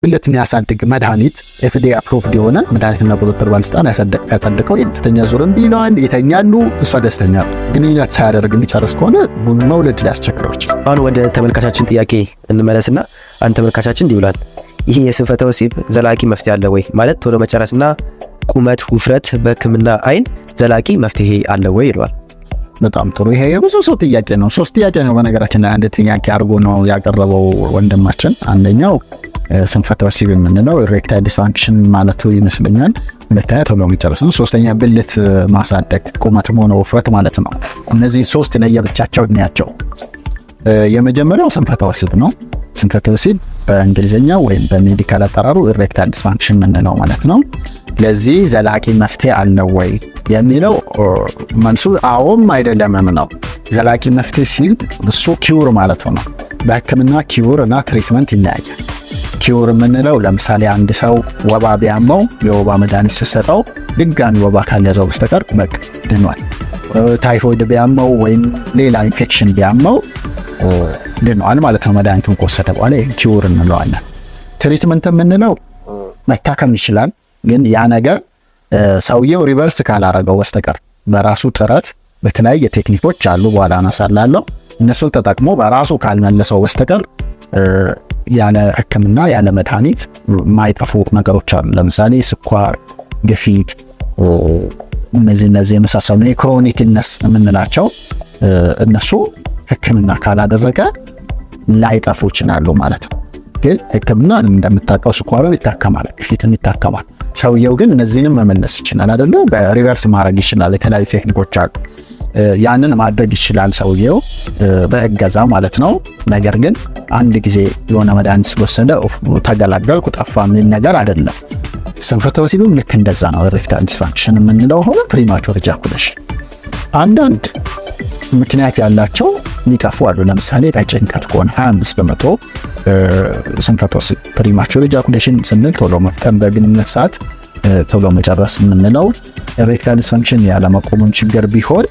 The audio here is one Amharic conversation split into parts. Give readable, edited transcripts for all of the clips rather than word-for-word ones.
ብልት የሚያሳድግ መድኃኒት FDA አፕሮቭድ የሆነ መድኃኒትና ቁጥጥር ባለስልጣን ያጸደቀው የሁለተኛ ዙርም ቢለዋል የተኛሉ እሷ ደስተኛ ግንኙነት ሳያደርግ የሚጨርስ ከሆነ መውለድ ሊያስቸግረው ይችላል። አሁን ወደ ተመልካቻችን ጥያቄ እንመለስና አንድ ተመልካቻችን እንዲህ ብሏል። ይህ የስንፈተ ወሲብ ዘላቂ መፍትሄ አለ ወይ? ማለት ቶሎ መጨረስና ቁመት ውፍረት በሕክምና አይን ዘላቂ መፍትሄ አለ ወይ ይሏል። በጣም ጥሩ። ይሄ የብዙ ሰው ጥያቄ ነው። 3 ጥያቄ ነው በነገራችን ላይ አንድ ጥያቄ አድርጎ ነው ያቀረበው ወንድማችን። አንደኛው ስንፈተ ወሲብ የምንለው ኢሬክታይል ዲስፋንክሽን ማለቱ ይመስለኛል። ሁለተኛ ቶሎ የሚጨርስ ነው። ሶስተኛ ብልት ማሳደግ ቁመትም ሆነ ውፍረት ማለት ነው። እነዚህ 3 ለየብቻቸው እናያቸው። የመጀመሪያው ስንፈተ ወሲብ ነው። ስንፈተ ወሲብ በእንግሊዝኛ ወይም በሜዲካል አጠራሩ ኢሬክታይል ዲስፋንክሽን የምንለው ማለት ነው። ለዚህ ዘላቂ መፍትሄ አለው ወይ የሚለው መልሱ አዎም አይደለምም ነው። ዘላቂ መፍትሄ ሲል እሱ ኪውር ማለት ነው። በሕክምና ኪውር እና ትሪትመንት ይለያያል። ኪውር የምንለው ለምሳሌ አንድ ሰው ወባ ቢያመው የወባ መድኃኒት ሲሰጠው ድጋሚ ወባ ካልያዘው በስተቀር በቃ ድኗል። ታይፎይድ ቢያመው ወይም ሌላ ኢንፌክሽን ቢያመው ድኗል ማለት ነው መድኃኒቱን ከወሰደ በኋላ። ይሄ ኪውር እንለዋለን። ትሪትመንት የምንለው መታከም ይችላል፣ ግን ያ ነገር ሰውየው ሪቨርስ ካላረገው በስተቀር በራሱ ጥረት በተለያየ ቴክኒኮች አሉ በኋላ አነሳላለሁ። እነሱን ተጠቅሞ በራሱ ካልመለሰው በስተቀር ያለ ሕክምና ያለ መድኃኒት ማይጠፉ ነገሮች አሉ። ለምሳሌ ስኳር፣ ግፊት፣ እነዚህ የመሳሰሉ የክሮኒክ ኢልነስ የምንላቸው እነሱ ሕክምና ካላደረገ ላይጠፉ ይችላሉ ማለት ነው። ግን ሕክምና እንደምታውቀው ስኳርን ይታከማል፣ ግፊትን ይታከማል። ሰውየው ግን እነዚህንም መመለስ ይችላል አይደለ? በሪቨርስ ማድረግ ይችላል። የተለያዩ ቴክኒኮች አሉ። ያንን ማድረግ ይችላል ሰውየው በእገዛ ማለት ነው። ነገር ግን አንድ ጊዜ የሆነ መድኃኒት ስለወሰደ ተገላገልኩ ጠፋ ምን ነገር አይደለም። ስንፈተ ወሲብም ልክ እንደዛ ነው። ኢሬክታይል ዲስፋንክሽን የምንለው ሆነ ፕሪማቹር ኢጃኩሌሽን አንዳንድ ምክንያት ያላቸው የሚጠፉ አሉ። ለምሳሌ ጭንቀት ከሆነ 25% ስንፈተ ወሲብ። ፕሪማቹር ኢጃኩሌሽን ስንል ቶሎ መፍጠን በግንኙነት ሰዓት ቶሎ መጨረስ የምንለው። ኢሬክታይል ዲስፋንክሽን ያለመቆሙን ችግር ቢሆን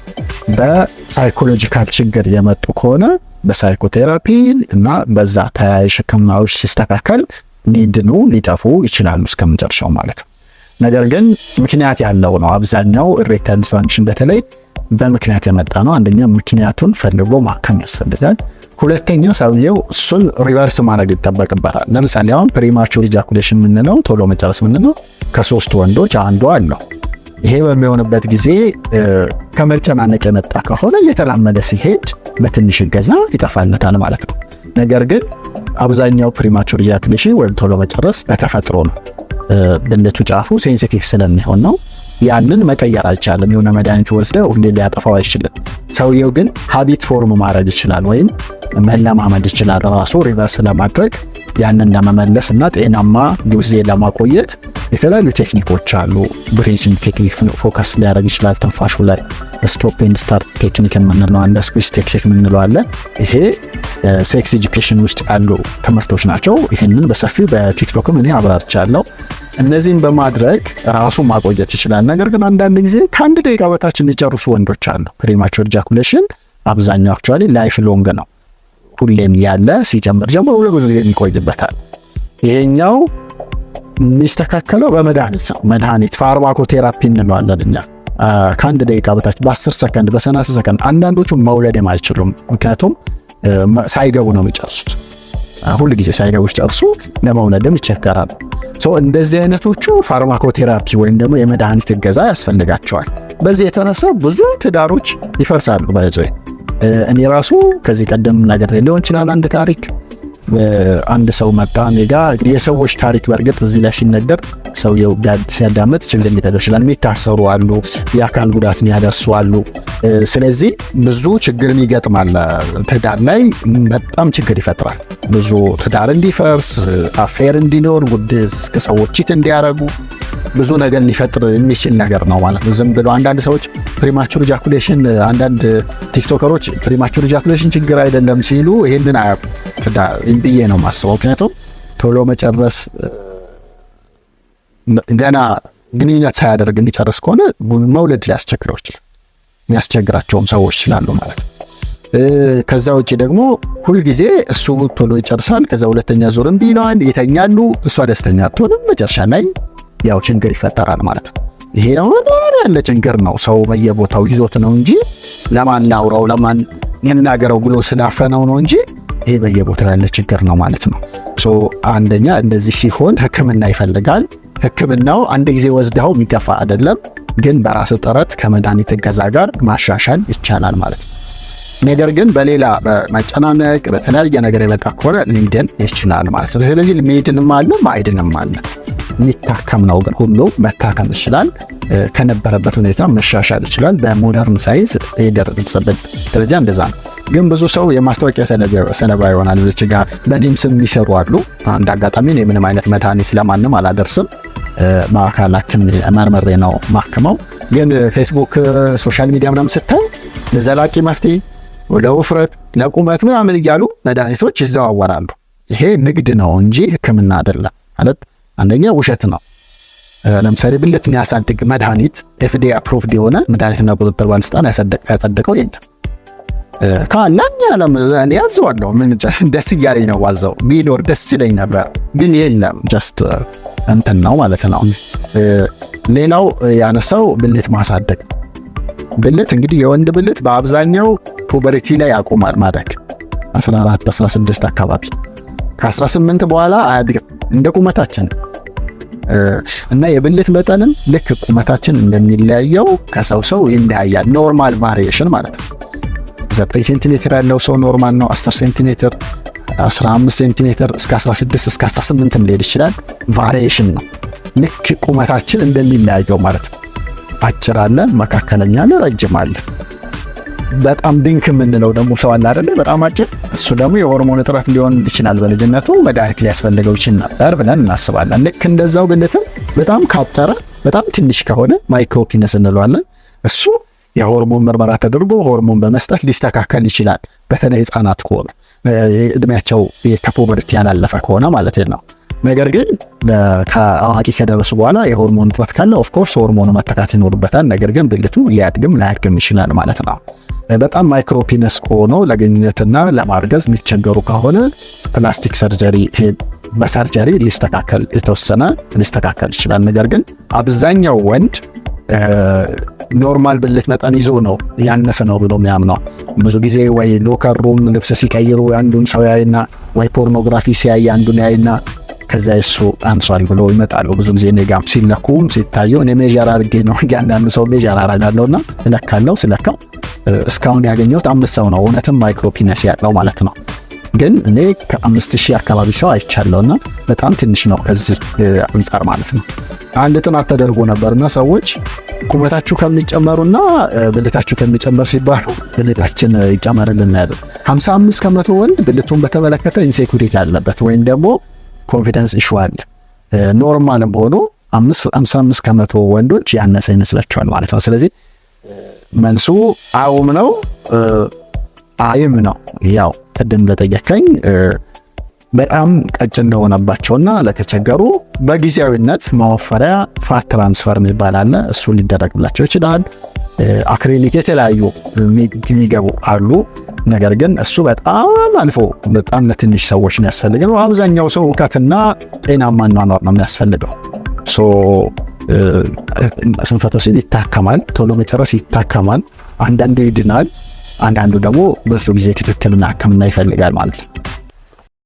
በሳይኮሎጂካል ችግር የመጡ ከሆነ በሳይኮቴራፒ እና በዛ ተያያዥ ሕክምናዎች ሲስተካከል ሊጠፉ ይችላሉ እስከመጨረሻው ማለት ነው። ነገር ግን ምክንያት ያለው ነው አብዛኛው ኢሬክታይል ዲስፋንክሽን በተለይ በምክንያት የመጣ ነው። አንደኛ ምክንያቱን ፈልጎ ማከም ያስፈልጋል። ሁለተኛ ሰውየው እሱን ሪቨርስ ማድረግ ይጠበቅበታል። ለምሳሌ አሁን ፕሪማቹር ኢጃኩሌሽን የምንለው ቶሎ መጨረስ የምንለው ከ3 ወንዶች አንዱ አለው። ይሄ በሚሆንበት ጊዜ ከመጨናነቅ የመጣ ከሆነ እየተላመደ ሲሄድ በትንሽ እገዛ ይጠፋለታል ማለት ነው። ነገር ግን አብዛኛው ፕሪማቹር ኢጃኩሌሽን ወይም ቶሎ መጨረስ በተፈጥሮ ነው። ብልቱ ጫፉ ሴንሲቲቭ ስለሚሆን ነው። ያንን መቀየር አይቻልም። የሆነ መድኃኒት ወስደ ሁሌ ሊያጠፋው አይችልም። ሰውየው ግን ሀቢት ፎርም ማድረግ ይችላል ወይም መለማመድ ይችላል ራሱ ሪቨርስ ለማድረግ ያንን ለመመለስ እና ጤናማ ጊዜ ለማቆየት የተለያዩ ቴክኒኮች አሉ። ብሪዚንግ ቴክኒክ ፎከስ ሊያደርግ ይችላል ትንፋሹ ላይ። ስቶፕ ኤንድ ስታርት ቴክኒክ የምንለው አለ፣ ስኩዊዝ ቴክኒክ የምንለው አለ። ይሄ ሴክስ ኤጁኬሽን ውስጥ ያሉ ትምህርቶች ናቸው። ይህንን በሰፊው በቲክቶክም እኔ አብራርቻለሁ። እነዚህን በማድረግ ራሱ ማቆየት ይችላል። ነገር ግን አንዳንድ ጊዜ ከ1 ደቂቃ በታች የሚጨርሱ ወንዶች አሉ። ፕሪማቹር ኢጃኩሌሽን አብዛኛው አክቹአሊ ላይፍ ሎንግ ነው። ሁሌም ያለ ሲጀምር ጀምሮ ብዙ ጊዜ ይቆይበታል። ይሄኛው የሚስተካከለው በመድኃኒት ነው። መድኃኒት ፋርማኮቴራፒ እንለዋለን እኛ። ከ1 ደቂቃ በታች በ10 ሰከንድ በ30 ሰከንድ አንዳንዶቹ መውለድ የማይችሉም ምክንያቱም ሳይገቡ ነው የሚጨርሱት። ሁሉ ጊዜ ሳይገቡ ጨርሱ ለመውለድም ይቸገራሉ። እንደዚህ አይነቶቹ ፋርማኮቴራፒ ወይም ደግሞ የመድኃኒት እገዛ ያስፈልጋቸዋል። በዚህ የተነሳ ብዙ ትዳሮች ይፈርሳሉ። ባይዘይ እኔ ራሱ ከዚህ ቀደም ነገር ሊሆን ይችላል አንድ ታሪክ አንድ ሰው መጣ እኔ ጋር። የሰዎች ታሪክ በእርግጥ እዚህ ላይ ሲነገር ሰውየው ሲያዳምጥ ችግር ሊፈጠር ይችላል። የሚታሰሩ አሉ፣ የአካል ጉዳት የሚያደርሱ አሉ። ስለዚህ ብዙ ችግር ይገጥማል። ትዳር ላይ በጣም ችግር ይፈጥራል። ብዙ ትዳር እንዲፈርስ፣ አፌር እንዲኖር፣ ሰዎች እንዲያረጉ ብዙ ነገር ሊፈጥር የሚችል ነገር ነው ማለት ነው። ዝም ብሎ አንዳንድ ሰዎች ፕሪማቹር ኢጃኩሌሽን አንዳንድ ቲክቶከሮች ፕሪማቹር ኢጃኩሌሽን ችግር አይደለም ሲሉ ይሄንን አያውቁም ብዬ ነው ማስበው። ምክንያቱም ቶሎ መጨረስ ገና ግንኙነት ሳያደርግ እንዲጨርስ ከሆነ መውለድ ሊያስቸግረው ይችላል። የሚያስቸግራቸውም ሰዎች ስላሉ ማለት ነው። ከዛ ውጭ ደግሞ ሁልጊዜ እሱ ቶሎ ይጨርሳል። ከዛ ሁለተኛ ዙር እምቢ ይለዋል፣ ይተኛሉ። እሷ ደስተኛ አትሆንም። መጨረሻ ላይ ያው ችግር ይፈጠራል ማለት ነው። ይሄ ነው ያለ ችግር ነው። ሰው በየቦታው ይዞት ነው እንጂ ለማን ላውራው ለማን የናገረው ብሎ ስላፈነው ነው እንጂ ይሄ በየቦታው ያለ ችግር ነው ማለት ነው። ሶ አንደኛ እንደዚህ ሲሆን ሕክምና ይፈልጋል። ሕክምናው አንድ ጊዜ ወስደው የሚገፋ አይደለም፣ ግን በራስ ጥረት ከመድኃኒት እገዛ ጋር ማሻሻል ይቻላል ማለት ነው። ነገር ግን በሌላ በመጨናነቅ በተለያየ ነገር የመጣ ከሆነ ሊድን ይችላል ማለት ነው። ስለዚህ ሜድንም አለ ማይድንም አለ። የሚታከም ነው ግን ሁሉ መታከም ይችላል። ከነበረበት ሁኔታ መሻሻል ይችላል። በሞደርን ሳይንስ የደረሰበት ደረጃ እንደዛ ነው። ግን ብዙ ሰው የማስታወቂያ ሰለባ ይሆናል። እዚች ጋር በዲም ስም የሚሰሩ አሉ። አንድ አጋጣሚ ነው ምንም አይነት መድኃኒት ለማንም አላደርስም፣ ማዕከላችን መርመሬ ነው ማክመው። ግን ፌስቡክ ሶሻል ሚዲያ ምናምን ስታይ ለዘላቂ መፍትሄ ለውፍረት ለቁመት ምናምን እያሉ መድኃኒቶች ይዘዋወራሉ። ይሄ ንግድ ነው እንጂ ሕክምና አይደለም ማለት አንደኛ ውሸት ነው። ለምሳሌ ብልት የሚያሳድግ መድኃኒት FDA አፕሮቭድ የሆነ መድኃኒትና ቁጥጥር ባለስልጣን ያጸደቀው የለም። ካለኝ እኔ ያዘዋለሁ። ምን ደስ እያለኝ ነው ዋዛው ቢኖር ደስ ይለኝ ነበር፣ ግን የለም። ጀስት እንትን ነው ማለት ነው። ሌላው ያነሳው ብልት ማሳደግ። ብልት እንግዲህ የወንድ ብልት በአብዛኛው ፑበሪቲ ላይ ያቆማል ማደግ 14 16 አካባቢ። ከ18 በኋላ አያድግም እንደ ቁመታችን እና የብልት መጠንም ልክ ቁመታችን እንደሚለያየው ከሰው ሰው ይለያያል። ኖርማል ቫሪዬሽን ማለት ነው። 9 ሴንቲሜትር ያለው ሰው ኖርማል ነው። 10 ሴንቲሜትር፣ 15 ሴንቲሜትር እስከ 16 እስከ 18 ሊሄድ ይችላል። ቫሪዬሽን ነው። ልክ ቁመታችን እንደሚለያየው ማለት ነው። አጭር አለ፣ መካከለኛ አለ፣ ረጅም አለ። በጣም ድንክ የምንለው ደግሞ ሰው አለ አይደለ? በጣም አጭር። እሱ ደግሞ የሆርሞን እጥረት ሊሆን ይችላል። በልጅነቱ መድኃኒት ሊያስፈልገው ይችል ነበር ብለን እናስባለን። ልክ እንደዛው ብልትም በጣም ካጠረ በጣም ትንሽ ከሆነ ማይክሮፒነስ እንለዋለን። እሱ የሆርሞን ምርመራ ተደርጎ ሆርሞን በመስጠት ሊስተካከል ይችላል። በተለይ ህፃናት ከሆነ እድሜያቸው ከፑበርቲ ያላለፈ ከሆነ ማለት ነው። ነገር ግን ከአዋቂ ከደረሱ በኋላ የሆርሞን እጥረት ካለ ኦፍኮርስ ሆርሞኑ መተካት ይኖርበታል። ነገር ግን ብልቱ ሊያድግም ላያድግም ይችላል ማለት ነው። በጣም ማይክሮፒነስ ከሆነ ለግንኙነትና ለማርገዝ የሚቸገሩ ከሆነ ፕላስቲክ ሰርጀሪ በሰርጀሪ ሊስተካከል የተወሰነ ሊስተካከል ይችላል። ነገር ግን አብዛኛው ወንድ ኖርማል ብልት መጠን ይዞ ነው ያነሰ ነው ብሎ የሚያምነው። ብዙ ጊዜ ወይ ሎከር ሩም ልብስ ሲቀይሩ አንዱን ሰው ያይና ወይ ፖርኖግራፊ ሲያይ አንዱን ያይና ከዛ እሱ አንሷል ብሎ ይመጣሉ። ብዙ ጊዜ ኔጋም ሲለኩም ሲታየው እኔ ሜጀር አድርጌ ነው ያንዳንዱ ሰው ሜጀር አደርጋለሁና እለካለሁ። ስለካው እስካሁን ያገኘሁት 5 ሰው ነው እውነትም ማይክሮፒነስ ያለው ማለት ነው። ግን እኔ ከ5000 አካባቢ ሰው አይቻለሁና በጣም ትንሽ ነው ከዚህ አንጻር ማለት ነው። አንድ ጥናት ተደርጎ ነበርና ሰዎች ቁመታችሁ ከሚጨመሩና ብልታችሁ ከሚጨመር ሲባሉ ብልታችን ይጨመርልን ያለው 55% ወንድ ብልቱን በተመለከተ ኢንሴኩሪቲ አለበት ወይም ደግሞ ኮንፊደንስ ኢሹ አለ። ኖርማልም ሆኖ 55% ወንዶች ያነሰ ይመስላቸዋል ማለት ነው። ስለዚህ መልሱ አውም ነው አይም ነው። ያው ቅድም ለጠየቀኝ በጣም ቀጭን እንደሆነባቸውና ለተቸገሩ በጊዜያዊነት ማወፈሪያ ፋት ትራንስፈር የሚባል አለ። እሱ ሊደረግላቸው ይችላል። አክሪሊክ የተለያዩ የሚገቡ አሉ። ነገር ግን እሱ በጣም አልፎ በጣም ለትንሽ ሰዎች የሚያስፈልገው አብዛኛው ሰው እውቀትና ጤናማ ኗኗር ነው የሚያስፈልገው። ስንፈተ ወሲብ ይታከማል፣ ቶሎ መጨረስ ይታከማል። አንዳንዱ ይድናል፣ አንዳንዱ ደግሞ ብዙ ጊዜ ክትትልና ሕክምና ይፈልጋል ማለት ነው።